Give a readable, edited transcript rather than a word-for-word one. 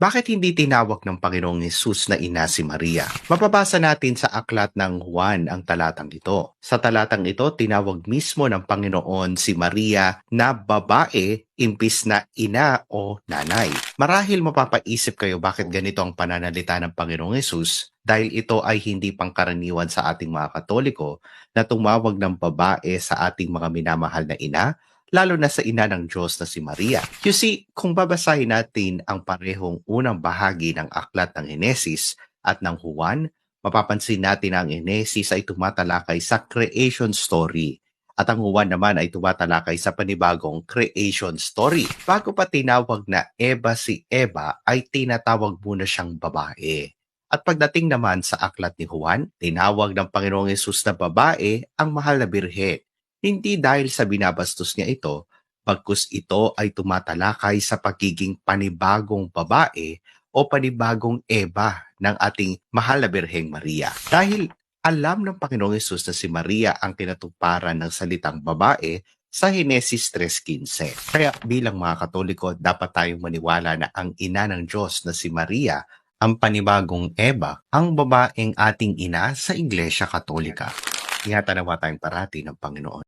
Bakit hindi tinawag ng Panginoong Hesus na ina si Maria? Mababasa natin sa aklat ng Juan ang talatang ito. Sa talatang ito, tinawag mismo ng Panginoon si Maria na babae imbis na ina o nanay. Marahil mapapaisip kayo bakit ganito ang pananalita ng Panginoong Hesus dahil ito ay hindi pangkaraniwan sa ating mga Katoliko na tumawag ng babae sa ating mga minamahal na ina, lalo na sa ina ng Diyos na si Maria. You see, kung babasahin natin ang parehong unang bahagi ng aklat ng Henesis at ng Juan, mapapansin natin na ang Henesis ay tumatalakay sa creation story at ang Juan naman ay tumatalakay sa panibagong creation story. Bago pa tinawag na Eva si Eva, ay tinatawag muna siyang babae. At pagdating naman sa aklat ni Juan, tinawag ng Panginoong Hesus na babae ang mahal na birhe. Hindi dahil sa binabastos niya ito, bagkus ito ay tumatalakay sa pagiging panibagong babae o panibagong Eva ng ating mahal na Birheng Maria. Dahil alam ng Panginoong Hesus na si Maria ang kinatuparan ng salitang babae sa Henesis 3:15. Kaya bilang mga Katoliko, dapat tayong maniwala na ang ina ng Diyos na si Maria ang panibagong Eva, ang babaeng ating ina sa Iglesia Katolika. Ingatan nawa tayong parati ng Panginoon.